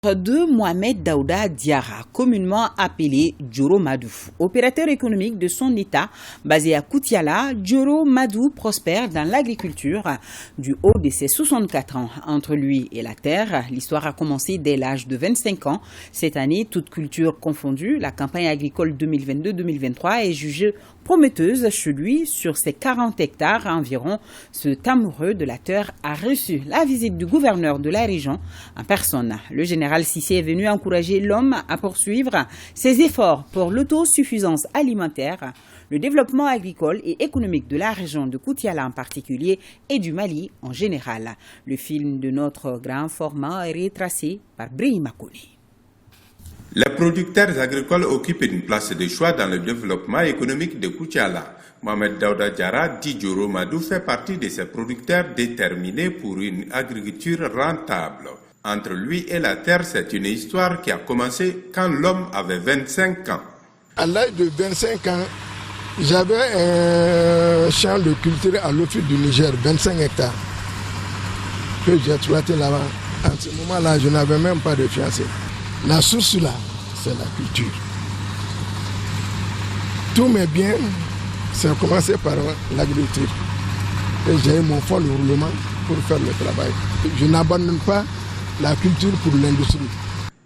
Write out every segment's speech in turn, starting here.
De Mohamed Daouda Diarra, communément appelé Djoro Madou. Opérateur économique de son état, basé à Koutiala, Djoro Madou prospère dans l'agriculture du haut de ses 64 ans. Entre lui et la terre, l'histoire a commencé dès l'âge de 25 ans. Cette année, toute culture confondue, la campagne agricole 2022-2023 est jugée prometteuse chez lui. Sur ses 40 hectares environ, ce amoureux de la terre a reçu la visite du gouverneur de la région en personne. Le général Cissé est venu encourager l'homme à poursuivre ses efforts pour l'autosuffisance alimentaire, le développement agricole et économique de la région de Koutiala en particulier et du Mali en général. Le film de notre grand format est retracé par Brahima Kone. Les producteurs agricoles occupent une place de choix dans le développement économique de Koutiala. Mohamed Daouda Diarra, dit Djoro Madou, fait partie de ces producteurs déterminés pour une agriculture rentable. Entre lui et la terre, c'est une histoire qui a commencé quand l'homme avait 25 ans. À l'âge de 25 ans, j'avais un champ de culture à l'office du Niger, 25 hectares, que j'ai exploité là-bas. À ce moment-là, je n'avais même pas de fiancé. La source là, c'est la culture. Tous mes biens, c'est commencé par l'agriculture. Et j'ai eu mon fonds de roulement pour faire le travail. Je n'abandonne pas la culture pour l'industrie.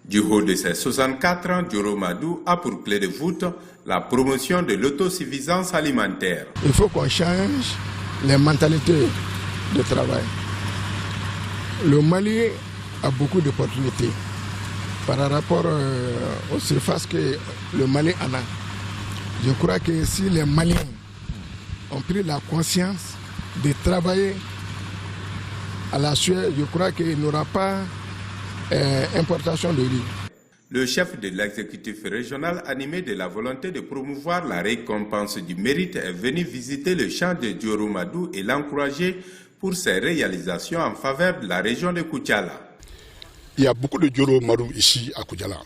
Du haut de ses 64 ans, Djoro Madou a pour clé de voûte la promotion de l'autosuffisance alimentaire. Il faut qu'on change les mentalités de travail. Le Mali a beaucoup d'opportunités par rapport aux surfaces que le Mali en a. Je crois que si les Maliens ont pris la conscience de travailler à la sueur, je crois qu'il n'y aura pas importation de riz. Le chef de l'exécutif régional, animé de la volonté de promouvoir la récompense du mérite, est venu visiter le champ de Djoro Madou et l'encourager pour ses réalisations en faveur de la région de Koutiala. Il y a beaucoup de Djoro Madou ici à Koutiala.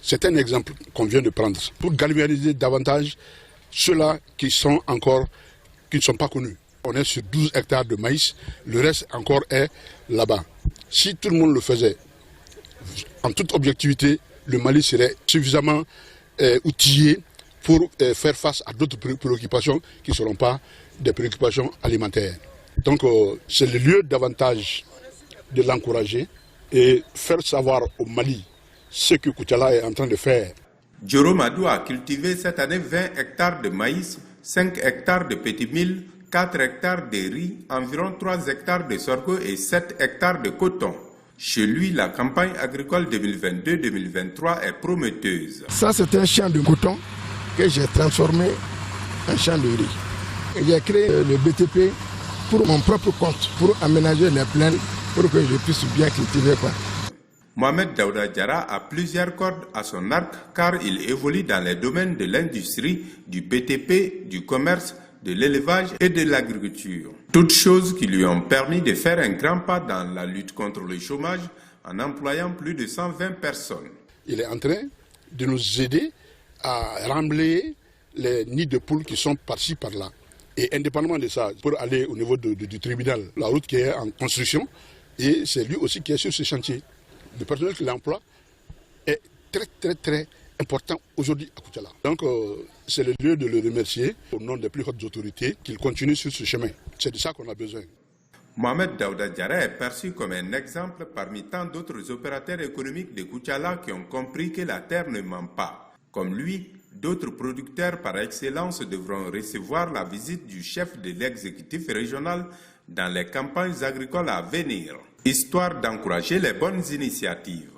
C'est un exemple qu'on vient de prendre pour galvaniser davantage ceux-là qui ne sont pas connus. On est sur 12 hectares de maïs, le reste encore est là-bas. Si tout le monde le faisait, en toute objectivité, le Mali serait suffisamment outillé pour faire face à d'autres préoccupations qui ne seront pas des préoccupations alimentaires. Donc c'est le lieu davantage de l'encourager et faire savoir au Mali ce que Koutiala est en train de faire. Djoro Madou a cultivé cette année 20 hectares de maïs, 5 hectares de petits milles, 4 hectares de riz, environ 3 hectares de sorgho et 7 hectares de coton. Chez lui, la campagne agricole 2022-2023 est prometteuse. Ça, c'est un champ de coton que j'ai transformé en champ de riz. J'ai créé le BTP pour mon propre compte, pour aménager les plaines, pour que je puisse bien cultiver. Mohamed Daouda Diarra a plusieurs cordes à son arc car il évolue dans les domaines de l'industrie, du BTP, du commerce, de l'élevage et de l'agriculture. Toutes choses qui lui ont permis de faire un grand pas dans la lutte contre le chômage en employant plus de 120 personnes. Il est en train de nous aider à remblayer les nids de poules qui sont par-ci par-là. Et indépendamment de ça, pour aller au niveau du tribunal, la route qui est en construction, et c'est lui aussi qui est sur ce chantier. Le personnel qu'il emploie est très important aujourd'hui à Koutiala. Donc c'est le lieu de le remercier au nom des plus hautes autorités qu'il continue sur ce chemin. C'est de ça qu'on a besoin. Mohamed Daouda Diarra est perçu comme un exemple parmi tant d'autres opérateurs économiques de Koutiala qui ont compris que la terre ne ment pas. Comme lui, d'autres producteurs par excellence devront recevoir la visite du chef de l'exécutif régional dans les campagnes agricoles à venir, histoire d'encourager les bonnes initiatives.